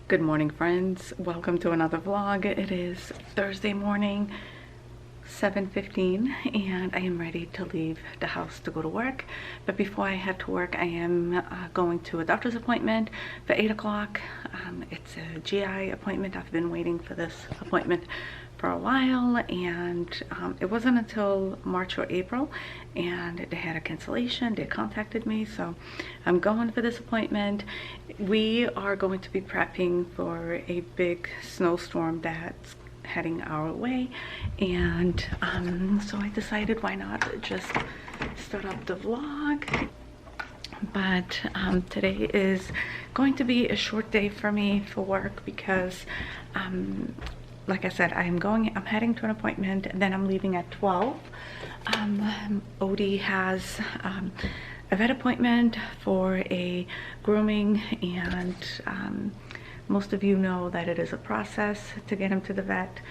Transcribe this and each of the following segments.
Good morning, friends. Welcome to another vlog. It is Thursday morning, 7:15, and I am ready to leave the house to go to work. But before I head to work, I am going to a doctor's appointment for 8 o'clock. It's a GI appointment. I've been waiting for this appointment for a while, and it wasn't until March or April, and they had a cancellation. They contacted me, so I'm going for this appointment. We are going to be prepping for a big snowstorm that's heading our way, and so I decided why not just start up the vlog. But today is going to be a short day for me for work because like I said, I'm heading to an appointment, and then I'm leaving at 12. Odie has a vet appointment for a grooming, and most of you know that it is a process to get him to the vet.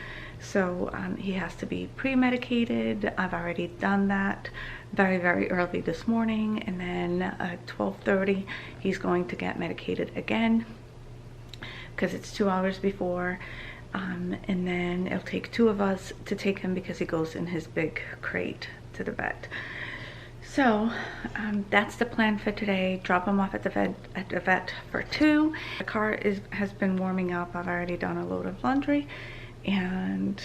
So he has to be pre-medicated. I've already done that very early this morning, and then at 12:30 he's going to get medicated again because it's 2 hours before. And then it'll take two of us to take him because he goes in his big crate to the vet. So that's the plan for today. Drop him off at the vet for 2. The car has been warming up. I've already done a load of laundry, and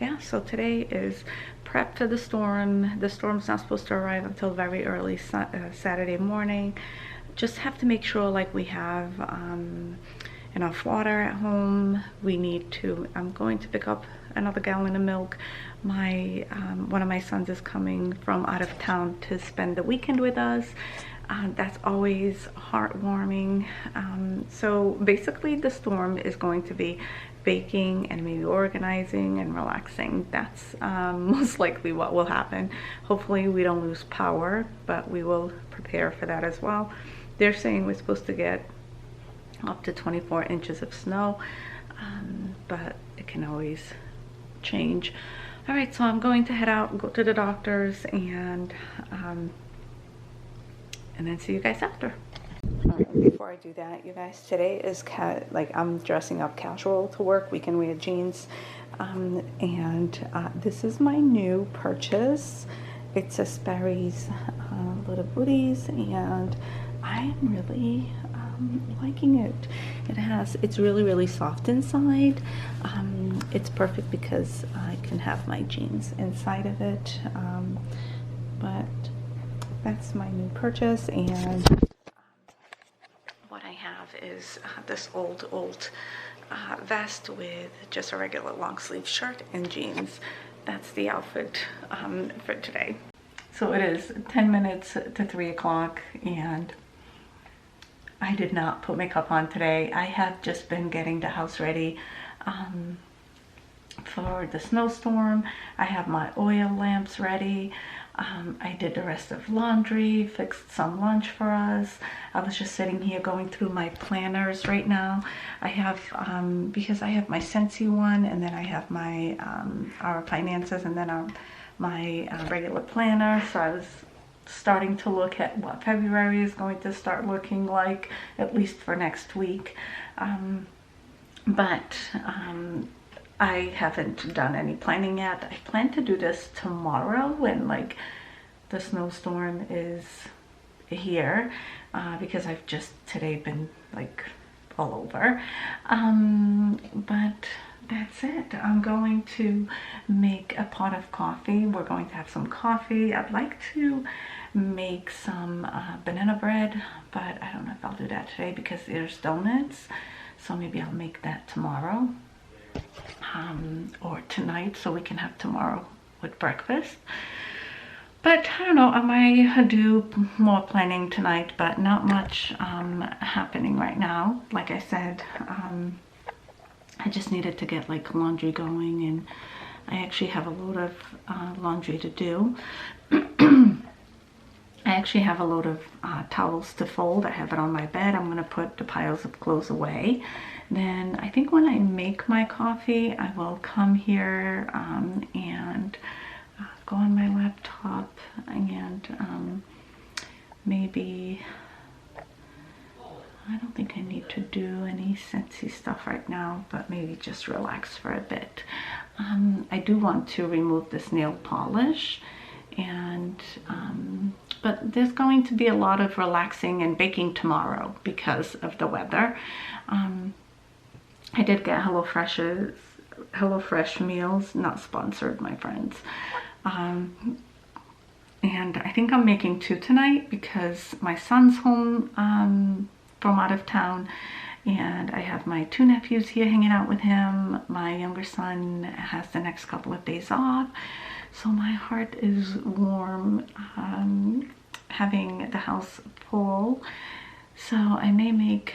yeah, so today is prep for the storm. The storm's not supposed to arrive until very early Saturday morning. Just have to make sure like we have enough water at home. I'm going to pick up another gallon of milk. One of my sons is coming from out of town to spend the weekend with us. That's always heartwarming. So basically the storm is going to be baking and maybe organizing and relaxing. That's most likely what will happen. Hopefully we don't lose power, but we will prepare for that as well. They're saying we're supposed to get up to 24 inches of snow, but it can always change. All right, so I'm going to head out and go to the doctor's, and then see you guys after. All right, before I do that, you guys, today is I'm dressing up casual to work. We can wear jeans, and this is my new purchase. It's a Sperry's little booties, and I am really liking it. It's really soft inside. It's perfect because I can have my jeans inside of it, but that's my new purchase. And what I have is this old vest with just a regular long sleeve shirt and jeans. That's the outfit for today. So it is 10 minutes to 3 o'clock, and I did not put makeup on today. I have just been getting the house ready for the snowstorm. I have my oil lamps ready. I did the rest of laundry, fixed some lunch for us. I was just sitting here going through my planners right now. I have, because I have my Scentsy one, and then I have my our finances, and then my regular planner. So I was starting to look at what February is going to start looking like, at least for next week. But I haven't done any planning yet. I plan to do this tomorrow when like the snowstorm is here, because I've just today been like all over. But that's it. I'm going to make a pot of coffee. We're going to have some coffee. I'd like to make some banana bread, but I don't know if I'll do that today because there's donuts. So maybe I'll make that tomorrow, or tonight, so we can have tomorrow with breakfast. But I don't know, I might do more planning tonight, but not much happening right now. Like I said, I just needed to get like laundry going, and I actually have a load of laundry to do. I actually have a load of towels to fold. I have it on my bed. I'm gonna put the piles of clothes away. Then I think when I make my coffee, I will come here and go on my laptop and maybe I don't think I need to do any Scentsy stuff right now, but maybe just relax for a bit. I do want to remove this nail polish, and but there's going to be a lot of relaxing and baking tomorrow because of the weather. I did get HelloFresh meals, not sponsored, my friends. And I think I'm making 2 tonight because my son's home from out of town, and I have my 2 nephews here hanging out with him. My younger son has the next couple of days off, so my heart is warm having the house full. So I may make,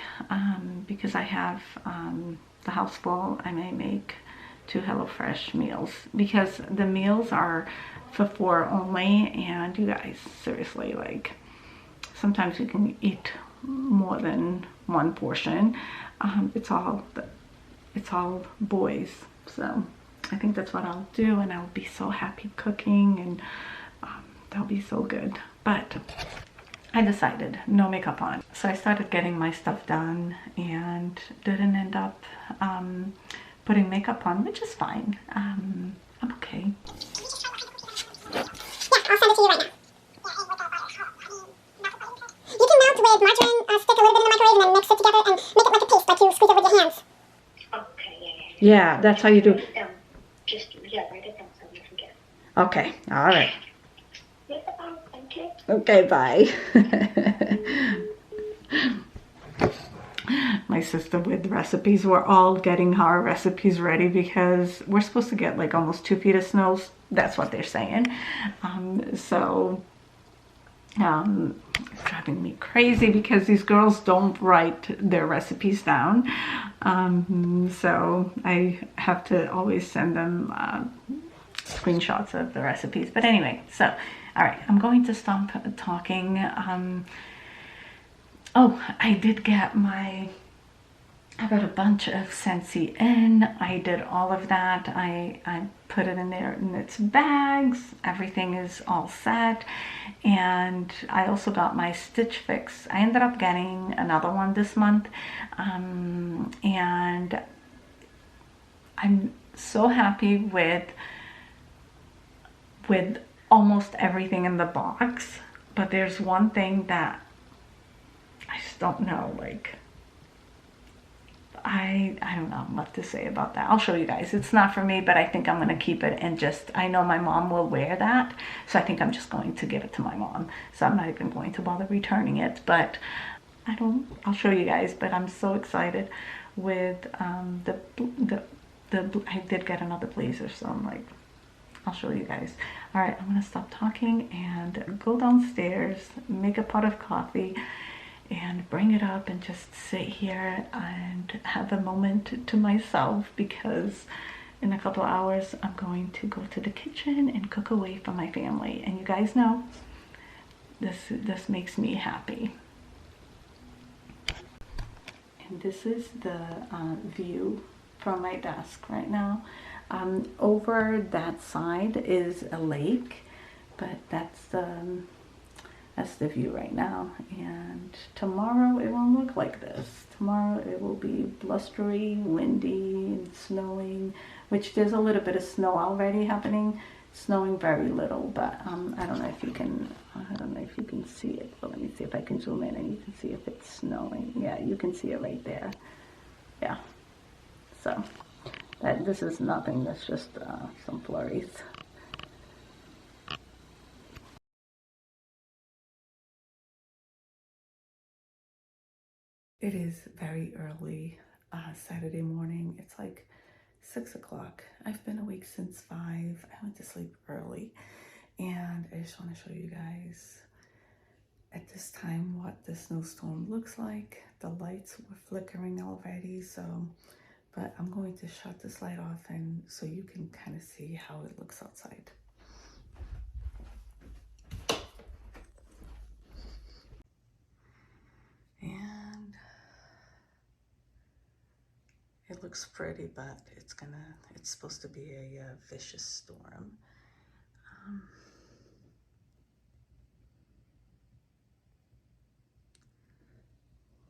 because I have the house full, I may make 2 HelloFresh meals, because the meals are for 4 only, and you guys, seriously, like, sometimes you can eat more than 1 portion. It's all boys, so I think that's what I'll do, and I'll be so happy cooking, and that'll be so good. But I decided no makeup on, so I started getting my stuff done and didn't end up putting makeup on, which is fine. I'm okay. Yeah, I'll send it to you right now. You can melt with margarine, stick a little bit in the microwave, and then mix it together and make it like a paste, like you squeeze it with your hands. Okay, Yeah, that's how you do. Write it down. Write it down so you can get it. Okay, all right. Yes, thank you. Okay, bye. My sister with recipes, we're all getting our recipes ready because we're supposed to get like almost 2 feet of snow. That's what they're saying. It's driving me crazy because these girls don't write their recipes down. So I have to always send them screenshots of the recipes. But anyway, so, all right, I'm going to stop talking. Oh, I did get I got a bunch of Scentsy in. I did all of that. I put it in there in its bags. Everything is all set. And I also got my Stitch Fix. I ended up getting another one this month. And I'm so happy with almost everything in the box. But there's one thing that I just don't know, like, I don't know what to say about that. I'll show you guys. It's not for me, but I think I'm going to keep it, and just, I know my mom will wear that, so I think I'm just going to give it to my mom. So I'm not even going to bother returning it, but I'll show you guys. But I'm so excited with I did get another blazer, so I'm like, I'll show you guys. All right, I'm going to stop talking and go downstairs, make a pot of coffee, and bring it up and just sit here and have a moment to myself, because in a couple hours I'm going to go to the kitchen and cook away from my family. And you guys know this makes me happy. And this is the view from my desk right now. Over that side is a lake, but that's the view right now. And tomorrow it won't look like this. Tomorrow it will be blustery, windy, and snowing, which there's a little bit of snow already happening. Snowing very little, but I don't know if you can see it. But let me see if I can zoom in and you can see if it's snowing. Yeah, you can see it right there. Yeah. So this is nothing. That's just some flurries. It is very early Saturday morning. It's like 6 o'clock. I've been awake since 5. I went to sleep early, and I just want to show you guys at this time what the snowstorm looks like. The lights were flickering already, but I'm going to shut this light off and so you can kind of see how it looks outside. And it looks pretty, but it's supposed to be a vicious storm.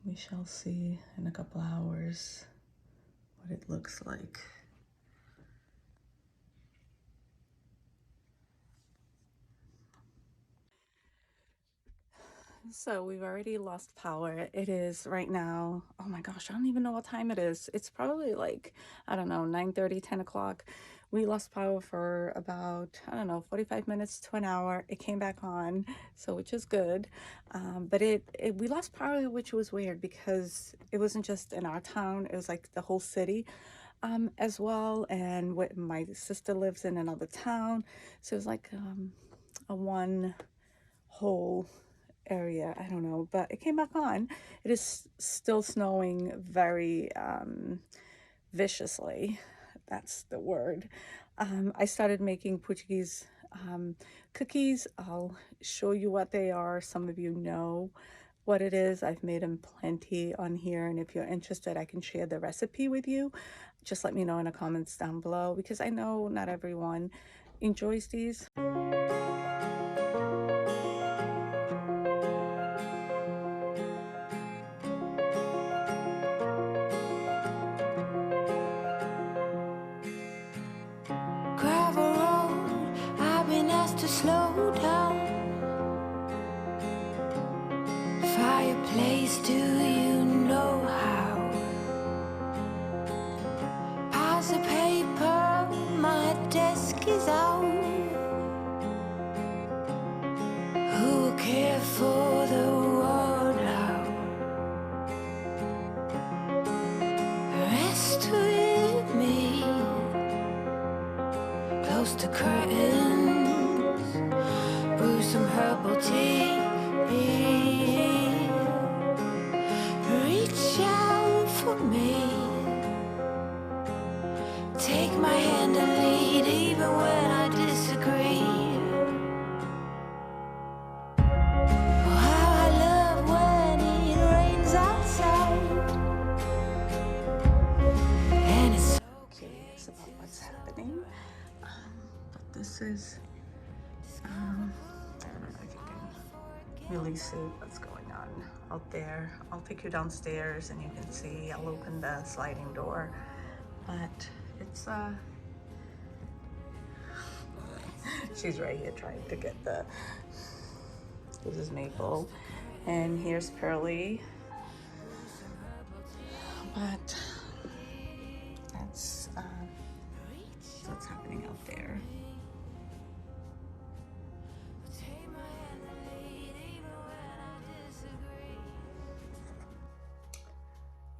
We shall see in a couple hours what it looks like. So we've already lost power. It is right now, oh my gosh, I don't even know what time it is. It's probably like, I don't know, 9:30, 10 o'clock. We lost power for about, I don't know, 45 minutes to an hour. It came back on, so which is good. But we lost power, which was weird because it wasn't just in our town, it was like the whole city as well. And my sister lives in another town. So it was like a one whole area. I don't know, but it came back on. It is still snowing very viciously. That's the word. I started making Portuguese cookies. I'll show you what they are. Some of you know what it is. I've made them plenty on here, and if you're interested, I can share the recipe with you. Just let me know in the comments down below, because I know not everyone enjoys these. Gravel road, I've been asked to slow down. Fireplace, do you know how? Piles of paper, my desk is out. Who will care for the world out? Rest with me, close to curtains, brew some herbal tea. Reach out for me, take my hand and lead even when I disagree. Oh, how I love when it rains outside, and it's Curious about what's happening. But this is, I don't know if you can really see what's going on out there. I'll take you downstairs and you can see. I'll open the sliding door, but it's she's right here trying to get the, this is Maple and here's Pearly, but that's what's happening out there.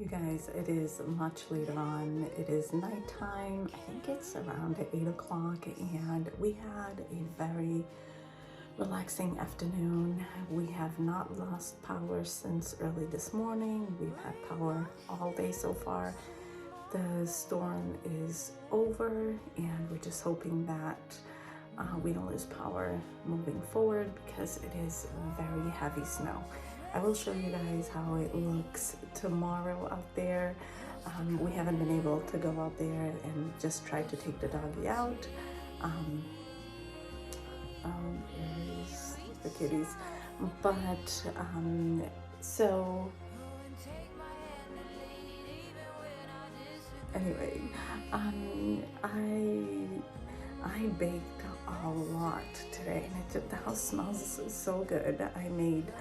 You guys, it is much later on. It is nighttime. I think it's around 8 o'clock, and we had a very relaxing afternoon. We have not lost power since early this morning. We've had power all day so far. The storm is over, and we're just hoping that we don't lose power moving forward, because it is very heavy snow. I will show you guys how it looks tomorrow out there. We haven't been able to go out there and just try to take the doggy out. Here's the kitties. But so anyway, I baked a lot today, and the house smells so good. I made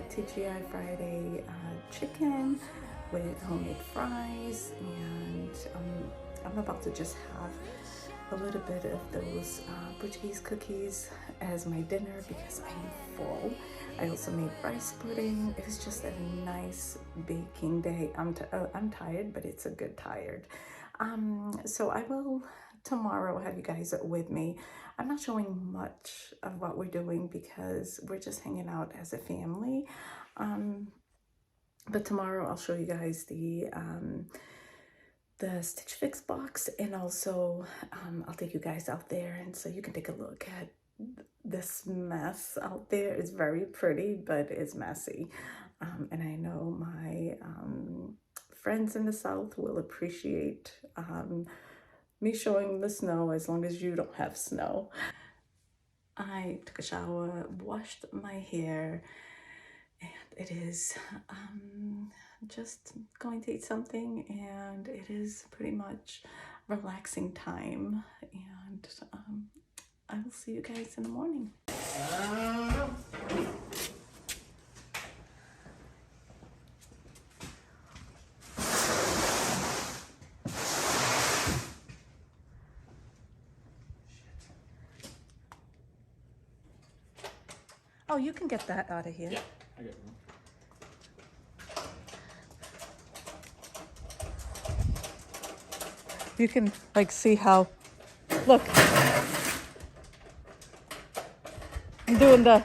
TGI Friday chicken with homemade fries, and I'm about to just have a little bit of those Portuguese cookies as my dinner because I'm full. I also made rice pudding. It was just a nice baking day. I'm tired, but it's a good tired. So I will tomorrow have you guys with me. I'm not showing much of what we're doing because we're just hanging out as a family. But tomorrow I'll show you guys the Stitch Fix box, and also I'll take you guys out there, and so you can take a look at this mess out there. It's very pretty, but it's messy, and I know my friends in the South will appreciate me showing the snow, as long as you don't have snow. I took a shower, washed my hair, and it is just going to eat something, and it is pretty much relaxing time, and I will see you guys in the morning. Oh, you can get that out of here. Yeah, I got one. You can like see how, look, I'm doing the,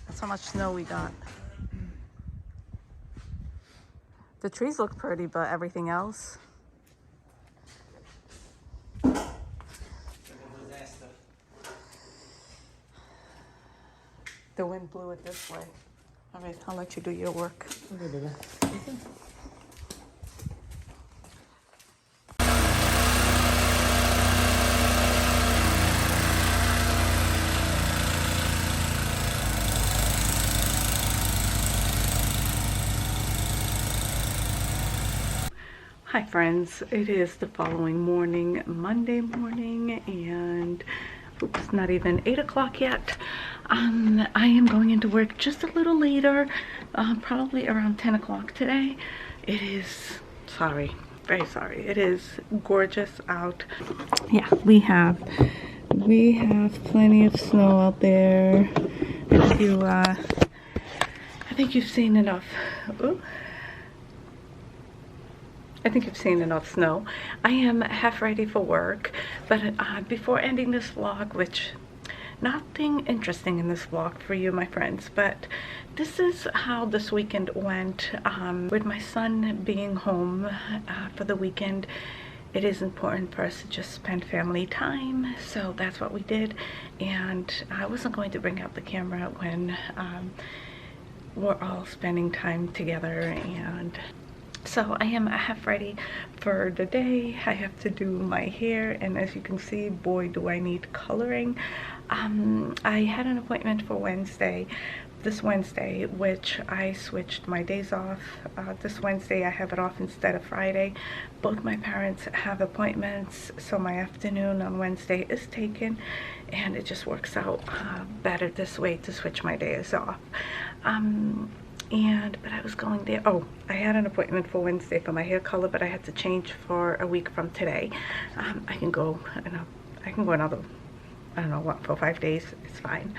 that's how much snow we got. The trees look pretty, but everything else. The wind blew it this way. All right, I'll let you do your work. Okay, baby. Hi friends, it is the following morning, Monday morning, and it's not even 8 o'clock yet. I am going into work just a little later, probably around 10 o'clock today. It is, sorry, very sorry, it is gorgeous out. Yeah, we have plenty of snow out there. I think you've seen enough. Ooh. I think you've seen enough snow. I am half ready for work, but before ending this vlog, which nothing interesting in this vlog for you, my friends, but this is how this weekend went. With my son being home for the weekend, it is important for us to just spend family time, so that's what we did. And I wasn't going to bring out the camera when we're all spending time together, and so I am half ready for the day. I have to do my hair, and as you can see, boy do I need coloring. I had an appointment for this Wednesday, which I switched my days off. This Wednesday I have it off instead of Friday. Both my parents have appointments, so my afternoon on Wednesday is taken, and it just works out better this way to switch my days off. But I was going there. Oh, I had an appointment for Wednesday for my hair color, but I had to change for a week from today. I can go another, I don't know what, 4 or 5 days. It's fine.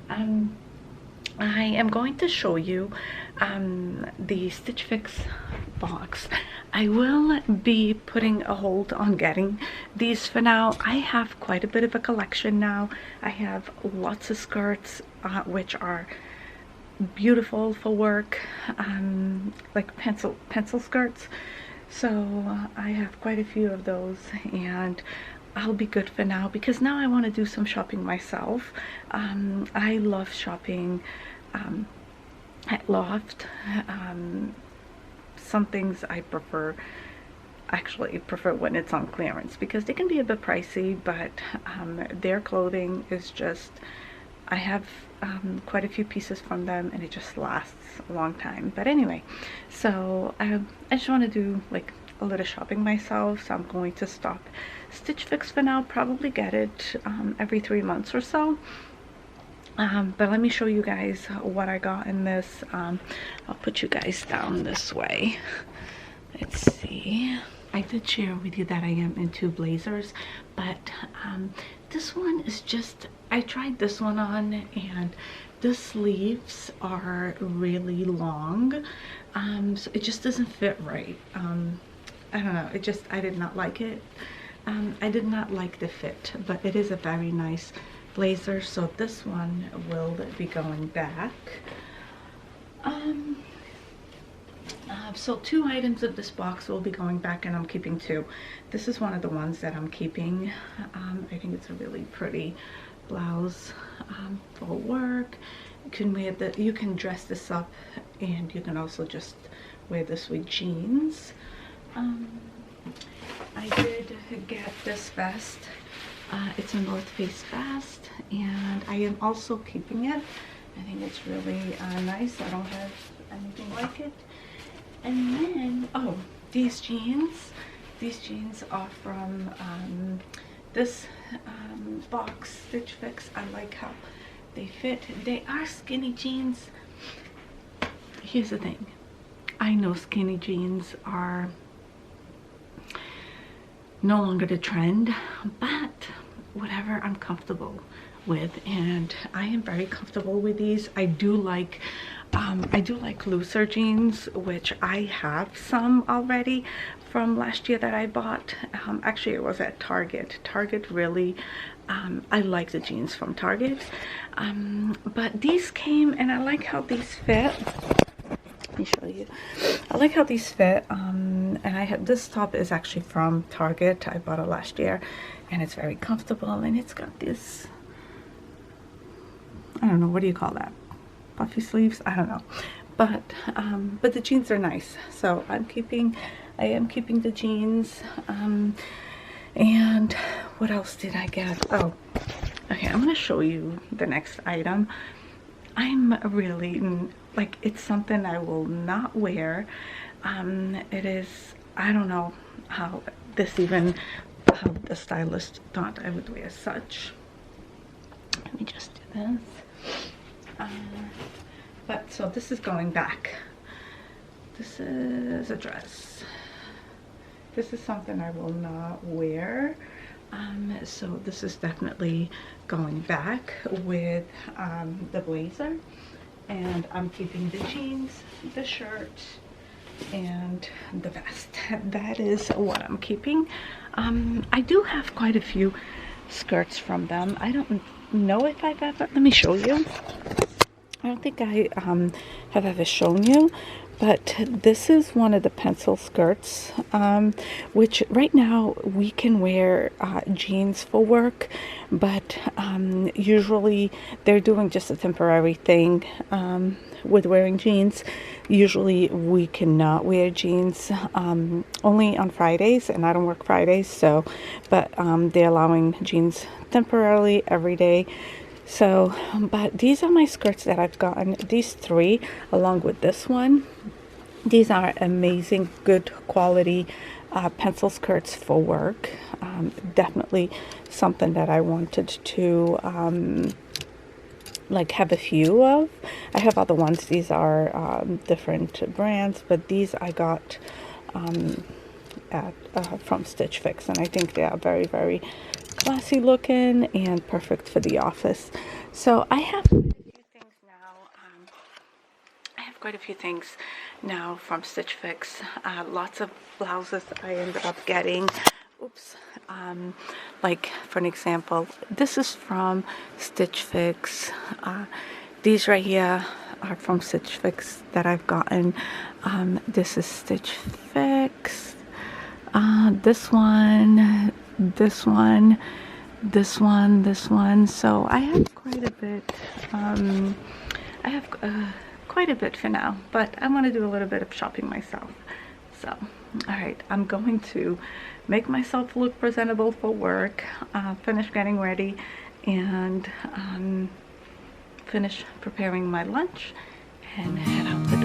I am going to show you the Stitch Fix box. I will be putting a hold on getting these for now. I have quite a bit of a collection now. I have lots of skirts, which are beautiful for work, like pencil skirts. So I have quite a few of those, and I'll be good for now, because now I want to do some shopping myself. I love shopping at Loft. Some things I actually prefer when it's on clearance, because they can be a bit pricey, but their clothing is just, I have quite a few pieces from them, and it just lasts a long time. But anyway, so I just want to do like a little shopping myself, so I'm going to stop Stitch Fix for now, probably get it every 3 months or so. But let me show you guys what I got in this. I'll put you guys down this way. Let's see. I did share with you that I am into blazers, but this one is just, I tried this one on, and the sleeves are really long, so it just doesn't fit right. I don't know, I did not like it. I did not like the fit, but it is a very nice blazer, so this one will be going back. So 2 items of this box will be going back, and I'm keeping 2. This is one of the ones that I'm keeping. I think it's a really pretty blouse for work. You can dress this up, and you can also just wear this with jeans. I did get this vest. It's a North Face vest, and I am also keeping it. I think it's really nice. I don't have anything like it. And then, oh, these jeans. These jeans are from this box, Stitch Fix. I like how they fit. They are skinny jeans. Here's the thing. I know skinny jeans are no longer the trend, but whatever I'm comfortable with, and I am very comfortable with these. I do like looser jeans, which I have some already from last year that I bought. Actually, it was at Target. Target really, I like the jeans from Target, but these came, and I like how these fit. Let me show you. I like how these fit, and I have this top is actually from Target. I bought it last year, and it's very comfortable, and it's got this, I don't know, what do you call that, puffy sleeves? I don't know, but the jeans are nice, so I am keeping the jeans. And what else did I get? Oh, okay, I'm gonna show you the next item. I'm really, like, it's something I will not wear. It is, I don't know how how the stylist thought I would wear such. Let me just do this. But so this is going back. This is a dress. This is something I will not wear. So this is definitely going back with the blazer, and I'm keeping the jeans, the shirt, and the vest. That is what I'm keeping. I do have quite a few skirts from them. I don't know if I've ever, let me show you. I don't think I have ever shown you, but this is one of the pencil skirts, which right now we can wear jeans for work, but usually they're doing just a temporary thing with wearing jeans. Usually we cannot wear jeans only on Fridays, and I don't work Fridays, so, but they're allowing jeans temporarily every day. So, but these are my skirts that I've gotten, these three, along with this one. These are amazing, good quality pencil skirts for work. Definitely something that I wanted to like have a few of. I have other ones. These are different brands, but these I got from Stitch Fix, and I think they are very, very classy looking and perfect for the office. So I have quite a few things now. I have quite a few things now from Stitch Fix. Lots of blouses I ended up getting. Oops. Like, for an example, this is from Stitch Fix. These right here are from Stitch Fix that I've gotten. This is Stitch Fix. This one, this one, this one, this one. So I have quite a bit. I have quite a bit for now, but I want to do a little bit of shopping myself. So, all right, I'm going to make myself look presentable for work, finish getting ready, and finish preparing my lunch, and head out the